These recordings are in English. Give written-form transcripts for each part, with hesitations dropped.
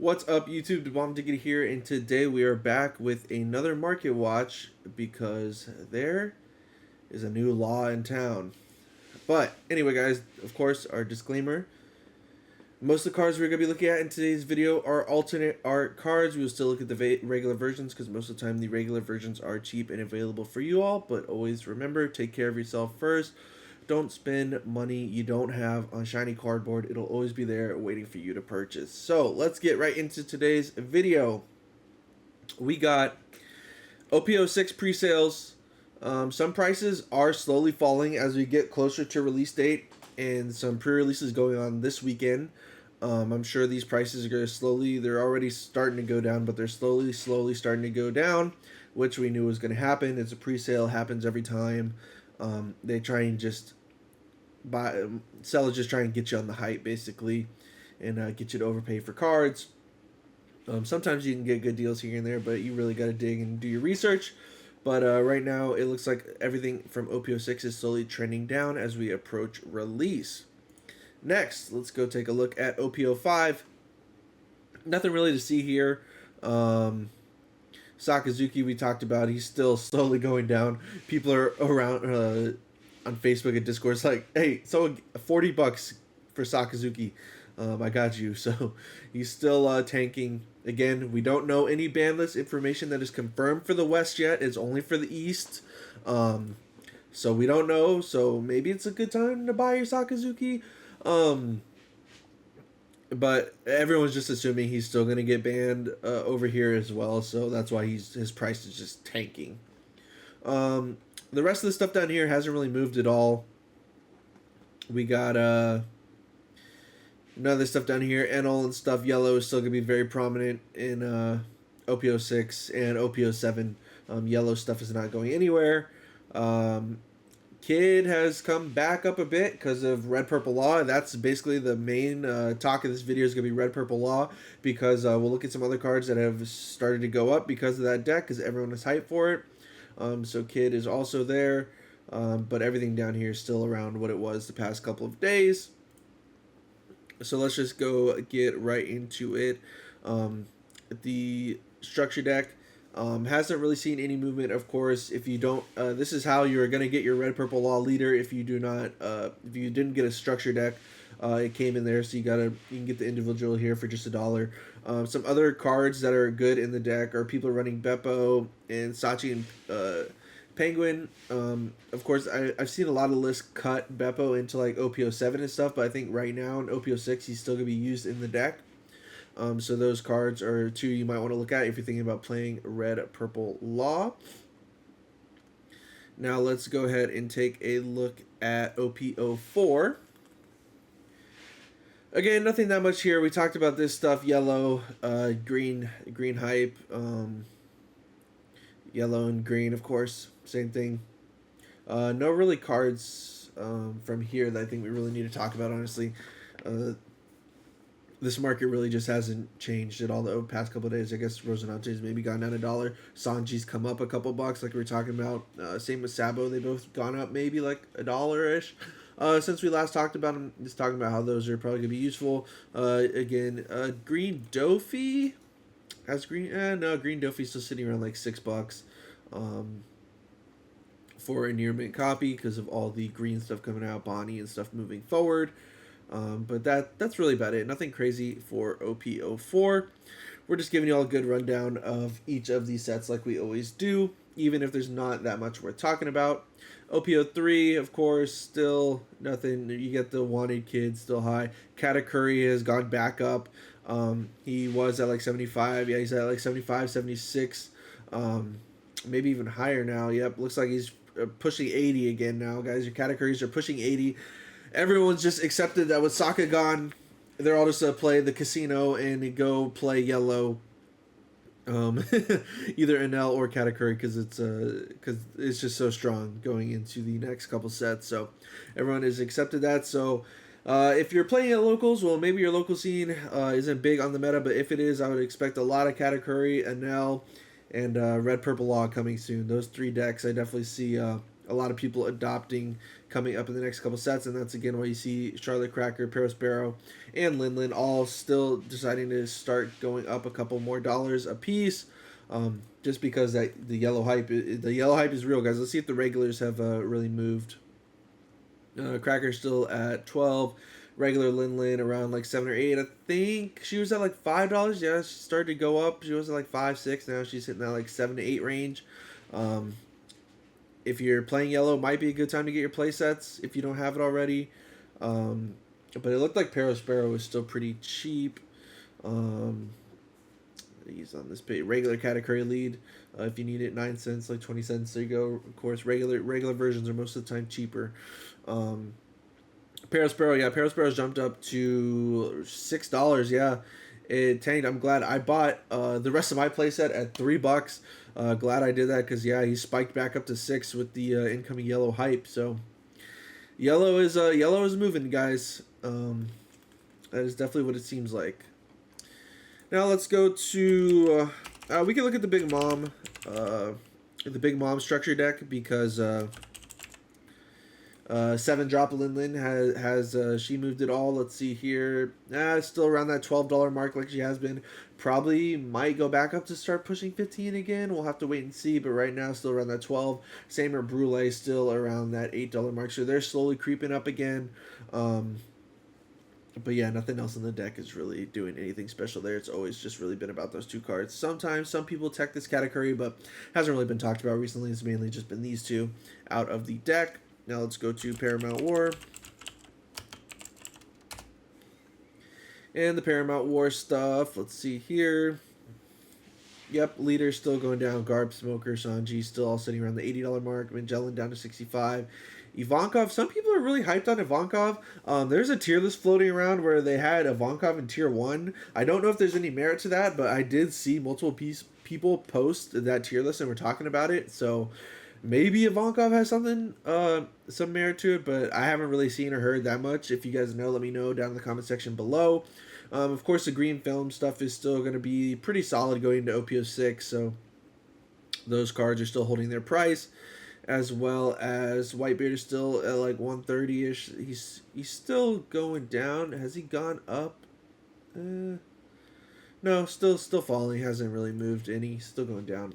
What's up, YouTube? OP3 here, and today we are back with another market watch because there is a new law in town. But anyway, guys, of course, our disclaimer. Most of the cards we're going to be looking at in today's video are alternate art cards. We will still look at the regular versions because most of the time the regular versions are cheap and available for you all. But always remember, take care of yourself first. Don't spend money you don't have on shiny cardboard. It'll always be there waiting for you to purchase. So let's get right into today's video. We got OP06 pre-sales. Some prices are slowly falling as we get closer to release date, and some pre-releases going on this weekend. I'm sure these prices are going to they're already starting to go down, but they're slowly starting to go down, which we knew was going to happen. It's a pre-sale, happens every time. They try and just sellers just try and get you on the hype, basically, and get you to overpay for cards. Sometimes you can get good deals here and there, but you really got to dig and do your research. But right now, it looks like everything from OP06 is slowly trending down as we approach release. Next, let's go take a look at OP05. Nothing really to see here. Sakazuki, we talked about, he's still slowly going down. People are around on Facebook and Discord. It's like, hey, so $40 for Sakazuki. I got you. So he's still tanking. Again, we don't know any ban list information that is confirmed for the West yet. It's only for the East. So we don't know. So maybe it's a good time to buy your Sakazuki. But everyone's just assuming he's still going to get banned over here as well. So that's why his price is just tanking. The rest of the stuff down here hasn't really moved at all. We got none of this stuff down here. Enel and stuff, yellow is still going to be very prominent in OP06 and OP07. Yellow stuff is not going anywhere. Kid has come back up a bit because of Red Purple Law. That's basically the main talk of this video is going to be Red Purple Law, because we'll look at some other cards that have started to go up because of that deck, because everyone is hyped for it. So Kid is also there, but everything down here is still around what it was the past couple of days. So let's just go get right into it. The structure deck hasn't really seen any movement. Of course, if you don't, this is how you're gonna get your Red Purple Law leader. If you do not, if you didn't get a structure deck, it came in there, so you can get the individual here for just $1. Some other cards that are good in the deck are people running Beppo and Sachi and Penguin. Of course, I've seen a lot of lists cut Beppo into like OP07 and stuff, but I think right now in OP06 he's still gonna be used in the deck. So those cards are two you might want to look at if you're thinking about playing Red Purple Law. Now let's go ahead and take a look at OP04. Again, nothing that much here. We talked about this stuff. Yellow, green hype. Yellow and green, of course, same thing. No really cards from here that I think we really need to talk about, honestly. This market really just hasn't changed at all the past couple of days. I guess Rosinante's maybe gone down $1. Sanji's come up a couple bucks, like we were talking about. Same with Sabo. They both gone up maybe like $1-ish. Since we last talked about them, just talking about how those are probably going to be useful. Again, Green Dofi has green. No, Green Dofi's still sitting around like $6 for a near mint copy because of all the green stuff coming out, Bonnie and stuff moving forward. But that's really about it. Nothing crazy for OP04. We're just giving you all a good rundown of each of these sets like we always do, even if there's not that much worth talking about. OP03, of course, still nothing. You get the Wanted Kid still high. Katakuri has gone back up. He was at like 75. Yeah, he's at like 75, 76. Maybe even higher now. Yep, looks like he's pushing 80 again now, guys. Your Katakuris are pushing 80. Everyone's just accepted that with Sokka gone, they're all just play the casino and go play yellow. Either Enel or Katakuri, because it's just so strong going into the next couple sets. So everyone has accepted that. So if you're playing at locals, well, maybe your local scene isn't big on the meta, but if it is, I would expect a lot of Katakuri, Enel, and Red Purple Law coming soon. Those three decks, I definitely see a lot of people adopting coming up in the next couple sets, and that's again why you see Charlotte Cracker, Parasparrow, and Linlin all still deciding to start going up a couple more dollars a piece. Just because the yellow hype is real, guys. Let's see if the regulars have really moved. Cracker's still at 12. Regular Linlin around like 7 or 8. I think she was at like $5. Yeah, she started to go up. She was at like 5, 6. Now she's hitting that like 7 to 8 range. If you're playing yellow, might be a good time to get your play sets if you don't have it already. But it looked like Parasparrow was still pretty cheap. He's on this page. Regular category lead. If you need it, 9 cents, like 20 cents. There you go. Of course, regular versions are most of the time cheaper. Parasparrow, yeah, Parasparrow's jumped up to $6. Yeah, it tanked. I'm glad I bought the rest of my playset at $3. Glad I did that because yeah, he spiked back up to 6 with the incoming yellow hype. So yellow is moving, guys. That is definitely what it seems like. Now let's go to we can look at the Big Mom structure deck because 7 drop Linlin has she moved it all. Let's see here. Still around that $12 mark like she has been. Probably might go back up to start pushing 15 again. We'll have to wait and see, but right now still around that 12. Same or Brule still around that $8 mark. So they're slowly creeping up again. But yeah, nothing else in the deck is really doing anything special there. It's always just really been about those 2 cards. Sometimes some people tech this category, but hasn't really been talked about recently. It's mainly just been these 2 out of the deck. Now let's go to Paramount War. And the Paramount War stuff. Let's see here. Yep, leader still going down. Garb, Smoker, Sanji still all sitting around the $80 mark. Magellan down to 65. Ivankov, some people are really hyped on Ivankov. There's a tier list floating around where they had Ivankov in tier 1. I don't know if there's any merit to that, but I did see multiple people post that tier list and we're talking about it. So maybe Ivankov has something, some merit to it, but I haven't really seen or heard that much. If you guys know, let me know down in the comment section below. Of course, the green film stuff is still going to be pretty solid going into OP06, so those cards are still holding their price, as well as Whitebeard is still at like 130-ish. He's still going down. Has he gone up? No, still falling. He hasn't really moved any. Still going down.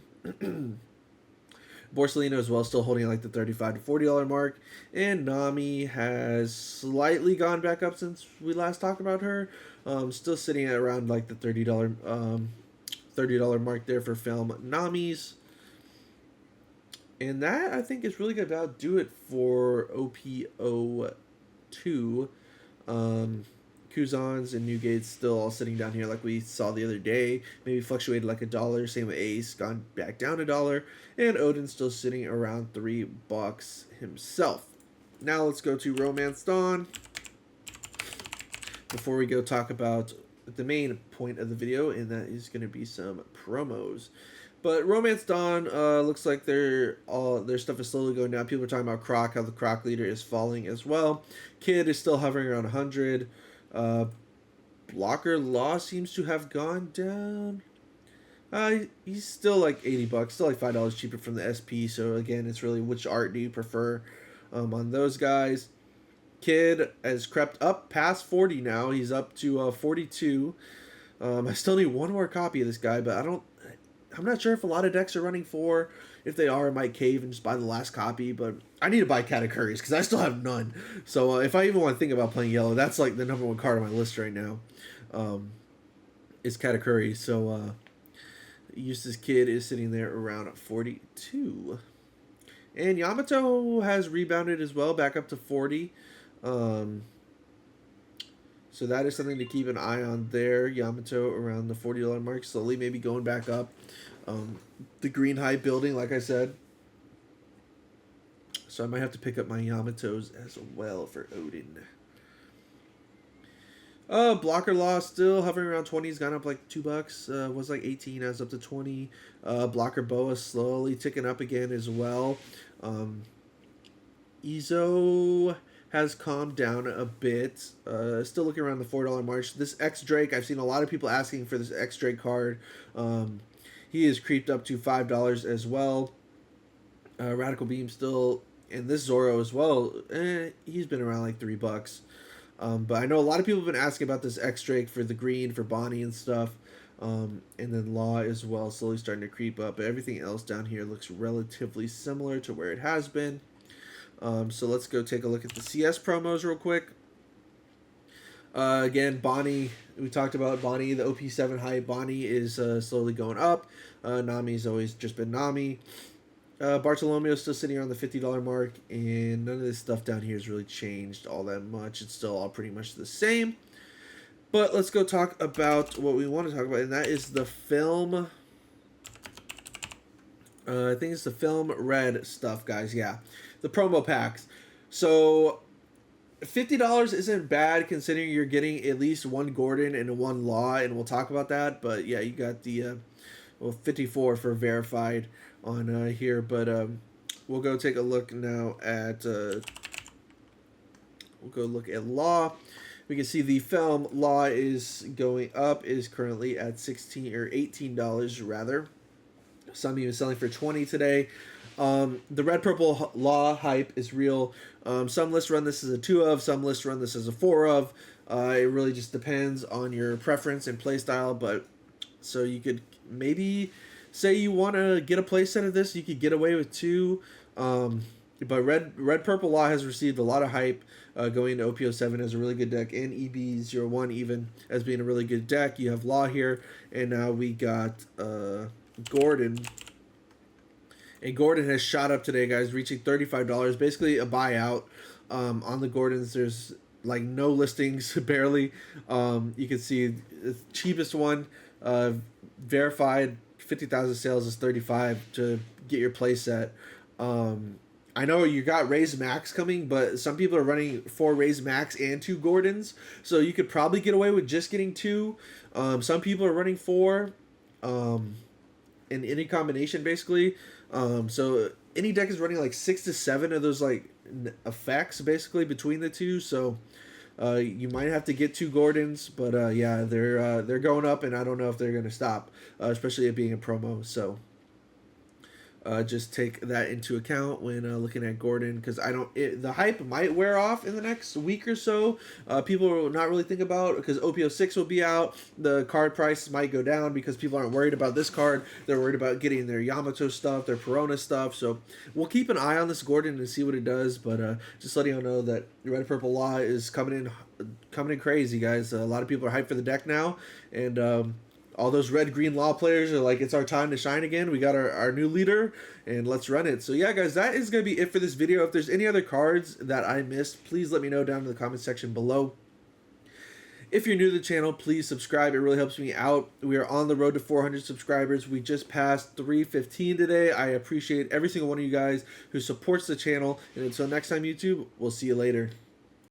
Borsalino as well, still holding like the $35 to $40 mark. And Nami has slightly gone back up since we last talked about her. Still sitting at around like the $30 mark there for film Nami's. And that, I think, is really going to about do it for OP02. Kuzans and Newgate's still all sitting down here like we saw the other day. Maybe fluctuated like $1. Same with Ace, gone back down $1. And Odin's still sitting around $3 himself. Now let's go to Romance Dawn. Before we go talk about the main point of the video, and that is going to be some promos. But Romance Dawn looks like their stuff is slowly going down. People are talking about Croc, how the Croc leader is falling as well. Kid is still hovering around 100. Blocker Law seems to have gone down. He's still like $80, still like $5 cheaper from the SP. So again, it's really which art do you prefer on those guys. Kid has crept up past 40 now. He's up to 42. I still need one more copy of this guy, but I'm not sure if a lot of decks are running 4. If they are, I might cave and just buy the last copy, but I need to buy Katakuri's because I still have none. So if I even want to think about playing yellow, that's like the #1 card on my list right now. Is Katakuri. So Eustace Kid is sitting there around 42. And Yamato has rebounded as well, back up to 40. So that is something to keep an eye on there. Yamato around the $40 mark, slowly maybe going back up. The green high building, like I said. So I might have to pick up my Yamatos as well for Odin. Blocker Law still hovering around 20. He's gone up like $2. Was like 18, as up to 20. Blocker Boa slowly ticking up again as well. Izo has calmed down a bit. Still looking around the $4 mark. This X Drake, I've seen a lot of people asking for this X Drake card. He is creeped up to $5 as well. Radical Beam still And this Zoro as well, he's been around like $3. But I know a lot of people have been asking about this X Drake for the green, for Bonnie and stuff. And then Law as well, slowly starting to creep up. But everything else down here looks relatively similar to where it has been. So let's go take a look at the CS promos real quick. Again, Bonnie, we talked about Bonnie, the OP7 hype. Bonnie is slowly going up. Nami's always just been Nami. Bartolomeo's still sitting around the $50 mark, and none of this stuff down here has really changed all that much. It's still all pretty much the same. But let's go talk about what we want to talk about, and that is the film. I think it's the film red stuff, guys. Yeah, the promo packs. So $50 isn't bad considering you're getting at least one Gordon and one Law, and we'll talk about that. But yeah, you got the 54 for verified on here. But we'll go take a look now at we'll go look at Law. We can see the film Law is going up, is currently at $16 or $18 rather. Some even selling for $20 today. The red purple Law hype is real. Some lists run this as a 2 of, some lists run this as a 4 of. It really just depends on your preference and play style. But so you could maybe say you want to get a play set of this, you could get away with 2. But red purple Law has received a lot of hype going into OP07 as a really good deck, and EB01 even as being a really good deck. You have Law here, and now we got Gordon. And Gordon has shot up today, guys, reaching $35. Basically a buyout. On the Gordons, there's like no listings, barely. You can see the cheapest one, verified 50,000 sales is $35 to get your play set. I know you got Raise Max coming, but some people are running 4 Raise Max and 2 Gordons, so you could probably get away with just getting 2. Some people are running 4 in any combination, basically. So any deck is running like 6 to 7 of those like effects basically between the two. So you might have to get 2 Gordons, but yeah, they're going up, and I don't know if they're gonna stop, especially it being a promo. So just take that into account when looking at Gordon, because the hype might wear off in the next week or so. People will not really think about, because OP06 will be out. The card price might go down because people aren't worried about this card. They're worried about getting their Yamato stuff, their Perona stuff. So we'll keep an eye on this Gordon and see what it does. But just letting you know that Red Purple Law is coming in crazy, guys. A lot of people are hyped for the deck now, and all those red-green Law players are like, it's our time to shine again. We got our new leader, and let's run it. So yeah, guys, that is going to be it for this video. If there's any other cards that I missed, please let me know down in the comment section below. If you're new to the channel, please subscribe. It really helps me out. We are on the road to 400 subscribers. We just passed 315 today. I appreciate every single one of you guys who supports the channel. And until next time, YouTube, we'll see you later.